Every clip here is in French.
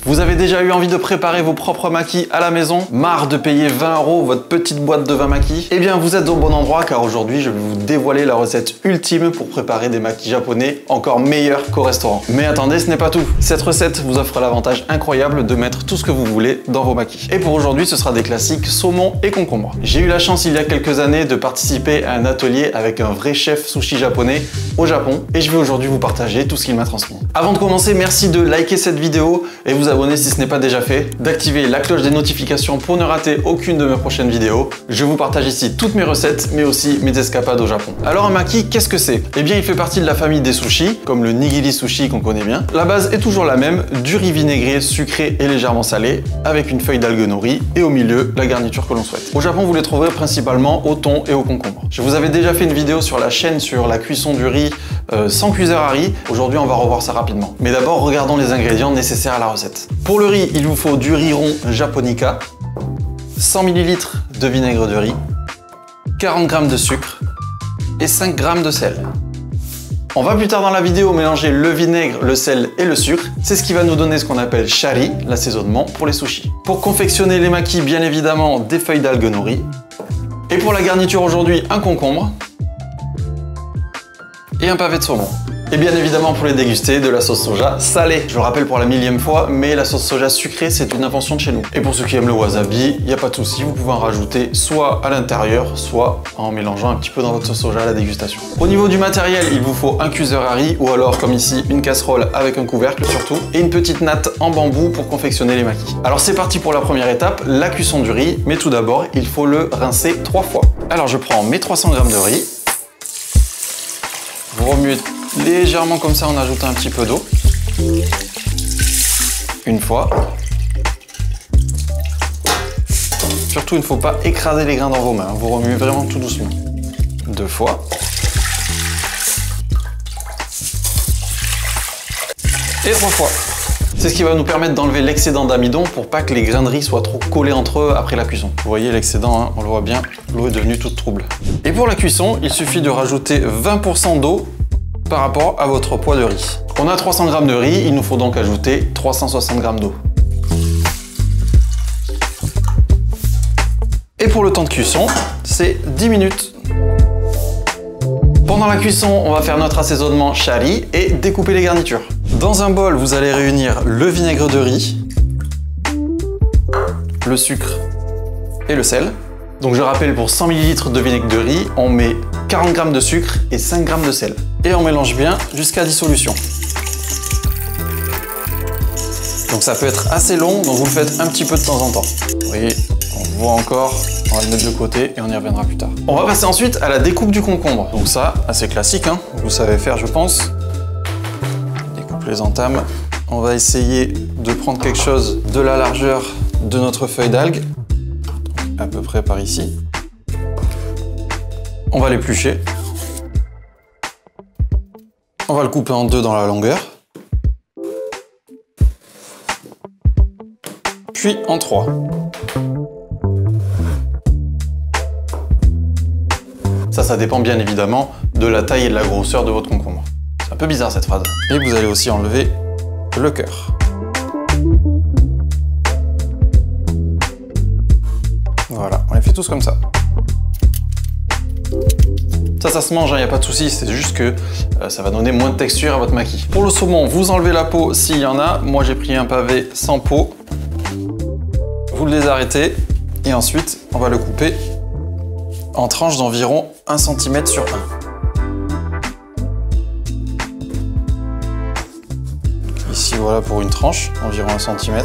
Vous avez déjà eu envie de préparer vos propres makis à la maison? Marre de payer 20 € votre petite boîte de 20 makis? Eh bien vous êtes au bon endroit car aujourd'hui je vais vous dévoiler la recette ultime pour préparer des makis japonais encore meilleurs qu'au restaurant. Mais attendez, ce n'est pas tout. Cette recette vous offre l'avantage incroyable de mettre tout ce que vous voulez dans vos makis. Et pour aujourd'hui ce sera des classiques saumon et concombre. J'ai eu la chance il y a quelques années de participer à un atelier avec un vrai chef sushi japonais au Japon et je vais aujourd'hui vous partager tout ce qu'il m'a transmis. Avant de commencer, merci de liker cette vidéo et vous abonner si ce n'est pas déjà fait, d'activer la cloche des notifications pour ne rater aucune de mes prochaines vidéos. Je vous partage ici toutes mes recettes, mais aussi mes escapades au Japon. Alors un maki, qu'est-ce que c'est? Eh bien il fait partie de la famille des sushis, comme le nigiri sushi qu'on connaît bien. La base est toujours la même, du riz vinaigré, sucré et légèrement salé, avec une feuille d'algue nori et au milieu, la garniture que l'on souhaite. Au Japon, vous les trouverez principalement au thon et au concombre. Je vous avais déjà fait une vidéo sur la chaîne sur la cuisson du riz sans cuiseur à riz. Aujourd'hui, on va revoir ça rapidement. Mais d'abord, regardons les ingrédients nécessaires à la recette. Pour le riz, il vous faut du riz rond japonica, 100 ml de vinaigre de riz, 40 g de sucre et 5 g de sel. On va plus tard dans la vidéo mélanger le vinaigre, le sel et le sucre. C'est ce qui va nous donner ce qu'on appelle shari, l'assaisonnement pour les sushis. Pour confectionner les makis, bien évidemment, des feuilles d'algue nori. Et pour la garniture aujourd'hui, un concombre et un pavé de saumon. Et bien évidemment pour les déguster, de la sauce soja salée. Je le rappelle pour la millième fois, mais la sauce soja sucrée, c'est une invention de chez nous. Et pour ceux qui aiment le wasabi, il n'y a pas de souci, vous pouvez en rajouter soit à l'intérieur, soit en mélangeant un petit peu dans votre sauce soja à la dégustation. Au niveau du matériel, il vous faut un cuiseur à riz, ou alors comme ici, une casserole avec un couvercle surtout, et une petite natte en bambou pour confectionner les makis. Alors c'est parti pour la première étape, la cuisson du riz, mais tout d'abord, il faut le rincer 3 fois. Alors je prends mes 300 g de riz, vous remuez légèrement comme ça en ajoutant un petit peu d'eau. Une fois. Surtout, il ne faut pas écraser les grains dans vos mains. Vous remuez vraiment tout doucement. 2 fois. Et 3 fois. C'est ce qui va nous permettre d'enlever l'excédent d'amidon pour pas que les grains de riz soient trop collés entre eux après la cuisson. Vous voyez l'excédent, hein, on le voit bien, l'eau est devenue toute trouble. Et pour la cuisson, il suffit de rajouter 20% d'eau par rapport à votre poids de riz. On a 300 g de riz, il nous faut donc ajouter 360 g d'eau. Et pour le temps de cuisson, c'est 10 minutes. Pendant la cuisson, on va faire notre assaisonnement shari et découper les garnitures. Dans un bol, vous allez réunir le vinaigre de riz, le sucre et le sel. Donc je rappelle, pour 100 ml de vinaigre de riz, on met 40 g de sucre et 5 g de sel. Et on mélange bien jusqu'à dissolution. Donc ça peut être assez long, donc vous le faites un petit peu de temps en temps. Vous voyez, on voit encore, on va le mettre de côté et on y reviendra plus tard. On va passer ensuite à la découpe du concombre. Donc ça, assez classique, hein, vous savez faire je pense. On découpe les entames. On va essayer de prendre quelque chose de la largeur de notre feuille d'algue, à peu près par ici. On va l'éplucher. On va le couper en 2 dans la longueur. Puis en 3. Ça dépend bien évidemment de la taille et de la grosseur de votre concombre. C'est un peu bizarre cette phrase. Et vous allez aussi enlever le cœur. Voilà, on les fait tous comme ça. Ça se mange, il n'y a pas de souci, c'est juste que ça va donner moins de texture à votre maki. Pour le saumon, vous enlevez la peau s'il y en a. Moi, j'ai pris un pavé sans peau. Vous les arrêtez et ensuite, on va le couper en tranches d'environ 1 cm sur 1. Ici, voilà pour une tranche, environ 1 cm.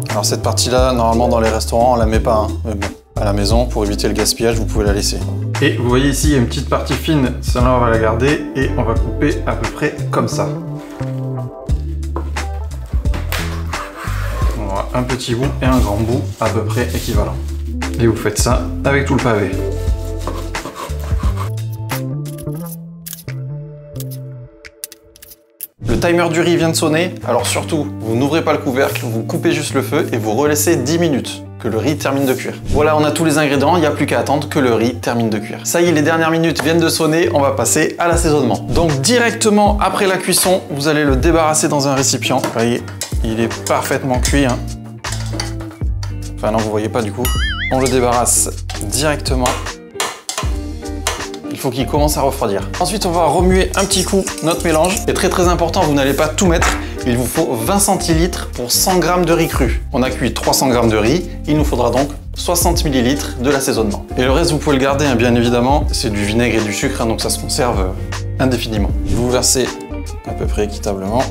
Alors cette partie-là, normalement dans les restaurants, on la met pas, hein. Mais bon, à la maison, pour éviter le gaspillage, vous pouvez la laisser. Et vous voyez ici, il y a une petite partie fine, celle-là on va la garder et on va couper à peu près comme ça. On aura un petit bout et un grand bout à peu près équivalent. Et vous faites ça avec tout le pavé. Le timer du riz vient de sonner, alors surtout, vous n'ouvrez pas le couvercle, vous coupez juste le feu et vous relaissez 10 minutes. Que le riz termine de cuire. Voilà, on a tous les ingrédients, il n'y a plus qu'à attendre que le riz termine de cuire. Ça y est, les dernières minutes viennent de sonner, on va passer à l'assaisonnement. Donc directement après la cuisson, vous allez le débarrasser dans un récipient. Vous voyez, il est parfaitement cuit. Hein. Enfin non, vous voyez pas du coup. On le débarrasse directement. Il faut qu'il commence à refroidir. Ensuite, on va remuer un petit coup notre mélange. C'est très important, vous n'allez pas tout mettre. Il vous faut 20 centilitres pour 100 g de riz cru. On a cuit 300 g de riz, il nous faudra donc 60 ml de l'assaisonnement. Et le reste, vous pouvez le garder, hein, bien évidemment. C'est du vinaigre et du sucre, hein, donc ça se conserve indéfiniment. Vous versez à peu près équitablement.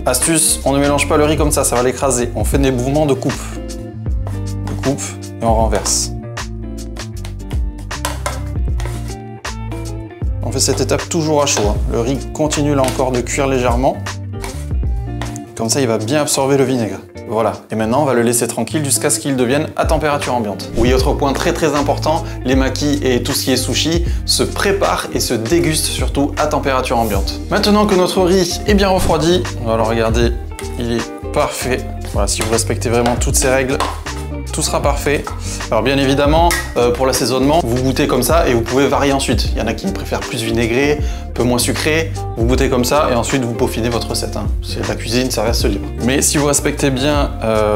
Astuce, on ne mélange pas le riz comme ça va l'écraser. On fait des mouvements de coupe. De coupe et on renverse. On fait cette étape toujours à chaud. Hein. Le riz continue là encore de cuire légèrement. Comme ça, il va bien absorber le vinaigre. Voilà. Et maintenant, on va le laisser tranquille jusqu'à ce qu'il devienne à température ambiante. Oui, autre point très important, les makis et tout ce qui est sushi se préparent et se dégustent surtout à température ambiante. Maintenant que notre riz est bien refroidi, on va le regarder, il est parfait. Voilà, si vous respectez vraiment toutes ces règles, tout sera parfait. Alors bien évidemment, pour l'assaisonnement, vous goûtez comme ça et vous pouvez varier ensuite. Il y en a qui préfèrent plus vinaigré, un peu moins sucré. Vous goûtez comme ça et ensuite vous peaufinez votre recette. Hein. C'est la cuisine, ça reste libre. Mais si vous respectez bien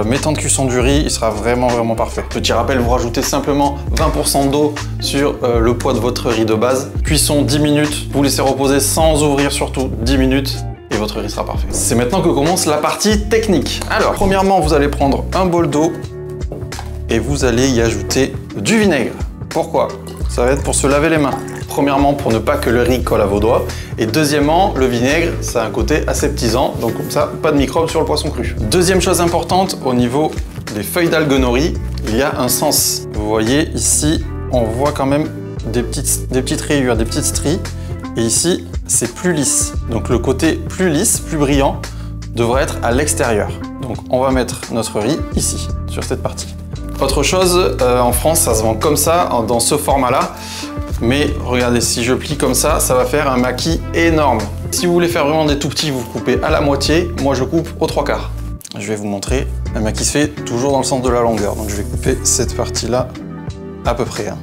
mes temps de cuisson du riz, il sera vraiment parfait. Petit rappel, vous rajoutez simplement 20% d'eau sur le poids de votre riz de base. Cuisson 10 minutes, vous laissez reposer sans ouvrir surtout 10 minutes. Et votre riz sera parfait. C'est maintenant que commence la partie technique. Alors, premièrement, vous allez prendre un bol d'eau et vous allez y ajouter du vinaigre. Pourquoi? Ça va être pour se laver les mains. Premièrement, pour ne pas que le riz colle à vos doigts. Et deuxièmement, le vinaigre, ça a un côté aseptisant, donc comme ça, pas de microbes sur le poisson cru. Deuxième chose importante, au niveau des feuilles d'algues nori, il y a un sens. Vous voyez ici, on voit quand même des petites rayures, des petites stries. Et ici, c'est plus lisse. Donc le côté plus lisse, plus brillant, devrait être à l'extérieur. Donc on va mettre notre riz ici, sur cette partie. Autre chose, en France, ça se vend comme ça, dans ce format-là. Mais regardez, si je plie comme ça, ça va faire un maki énorme. Si vous voulez faire vraiment des tout petits, vous coupez à la moitié. Moi, je coupe aux 3/4. Je vais vous montrer. Un maki se fait toujours dans le sens de la longueur. Donc je vais couper cette partie-là à peu près. Hein.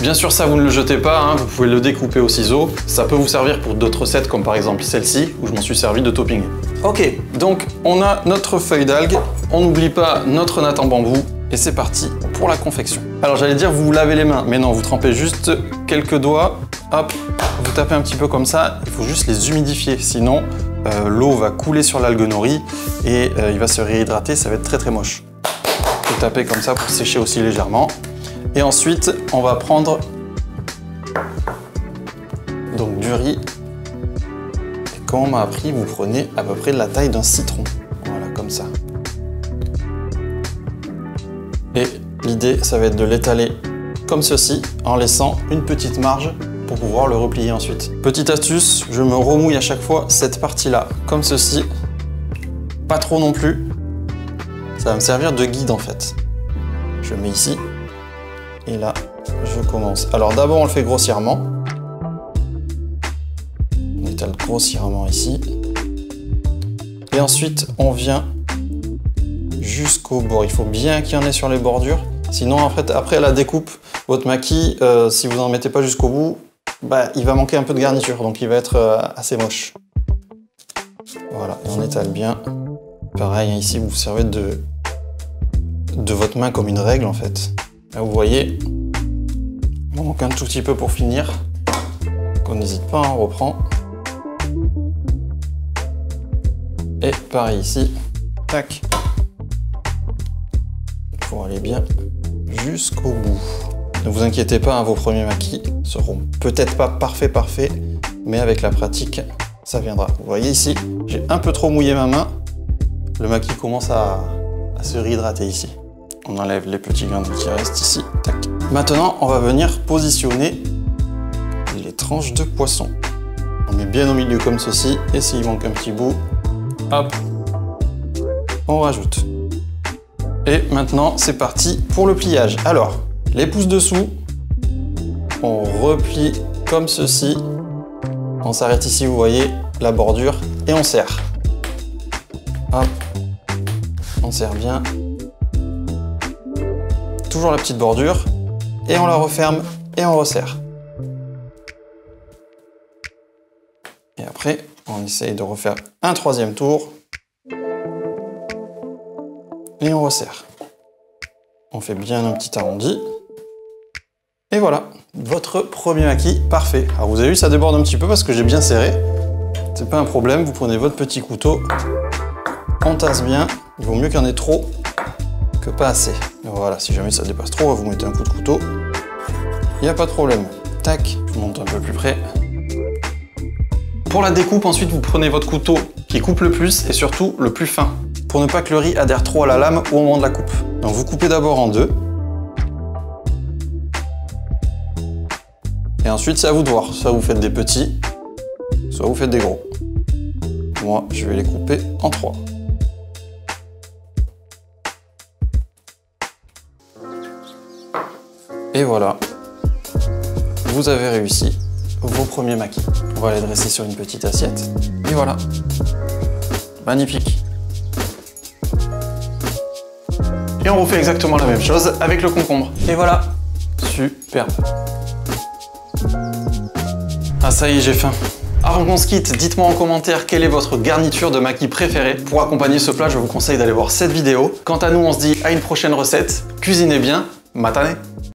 Bien sûr, ça, vous ne le jetez pas, hein, vous pouvez le découper au ciseau. Ça peut vous servir pour d'autres recettes, comme par exemple celle-ci, où je m'en suis servi de topping. Ok, donc on a notre feuille d'algue, on n'oublie pas notre natte en bambou, et c'est parti pour la confection. Alors j'allais dire, vous vous lavez les mains, mais non, vous trempez juste quelques doigts, hop, vous tapez un petit peu comme ça, il faut juste les humidifier, sinon l'eau va couler sur l'algue nori, et il va se réhydrater, ça va être très moche. Vous tapez comme ça pour sécher aussi légèrement. Et ensuite, on va prendre donc du riz. Et comme on m'a appris, vous prenez à peu près de la taille d'un citron. Voilà, comme ça. Et l'idée, ça va être de l'étaler comme ceci, en laissant une petite marge pour pouvoir le replier ensuite. Petite astuce, je me remouille à chaque fois cette partie-là, comme ceci. Pas trop non plus. Ça va me servir de guide en fait. Je mets ici. Et là, je commence. Alors d'abord, on le fait grossièrement. On étale grossièrement ici. Et ensuite, on vient jusqu'au bord. Il faut bien qu'il y en ait sur les bordures. Sinon, après la découpe, votre maki, si vous n'en mettez pas jusqu'au bout, bah, il va manquer un peu de garniture. Donc il va être assez moche. Voilà, et on étale bien. Pareil, ici, vous vous servez de votre main comme une règle en fait. Là, vous voyez, il manque un tout petit peu pour finir. Donc on n'hésite pas, on reprend. Et pareil ici, tac. Pour aller bien jusqu'au bout. Ne vous inquiétez pas, hein, vos premiers makis seront peut-être pas parfaits, mais avec la pratique, ça viendra. Vous voyez ici, j'ai un peu trop mouillé ma main. Le maki commence à se réhydrater ici. On enlève les petits grains qui restent ici. Tac. Maintenant, on va venir positionner les tranches de poisson. On met bien au milieu comme ceci. Et s'il manque un petit bout, hop, on rajoute. Et maintenant, c'est parti pour le pliage. Alors, les pouces dessous, on replie comme ceci. On s'arrête ici, vous voyez, la bordure, et on serre. Hop, on serre bien. Toujours la petite bordure, et on la referme, et on resserre. Et après, on essaye de refaire un troisième tour, et on resserre. On fait bien un petit arrondi. Et voilà, votre premier maquis parfait. Alors vous avez vu, ça déborde un petit peu parce que j'ai bien serré. C'est pas un problème, vous prenez votre petit couteau, on tasse bien. Il vaut mieux qu'il y en ait trop que pas assez. Et voilà, si jamais ça dépasse trop, vous mettez un coup de couteau. Il n'y a pas de problème. Tac, je monte un peu plus près. Pour la découpe, ensuite, vous prenez votre couteau qui coupe le plus et surtout le plus fin, pour ne pas que le riz adhère trop à la lame au moment de la coupe. Donc vous coupez d'abord en deux. Et ensuite, c'est à vous de voir. Soit vous faites des petits, soit vous faites des gros. Moi, je vais les couper en 3. Et voilà, vous avez réussi vos premiers maquis. On va les dresser sur une petite assiette. Et voilà, magnifique. Et on refait exactement la même chose avec le concombre. Et voilà, superbe. Ah ça y est, j'ai faim. Avant qu'on se quitte, dites-moi en commentaire quelle est votre garniture de maquis préférée. Pour accompagner ce plat, je vous conseille d'aller voir cette vidéo. Quant à nous, on se dit à une prochaine recette. Cuisinez bien, matane!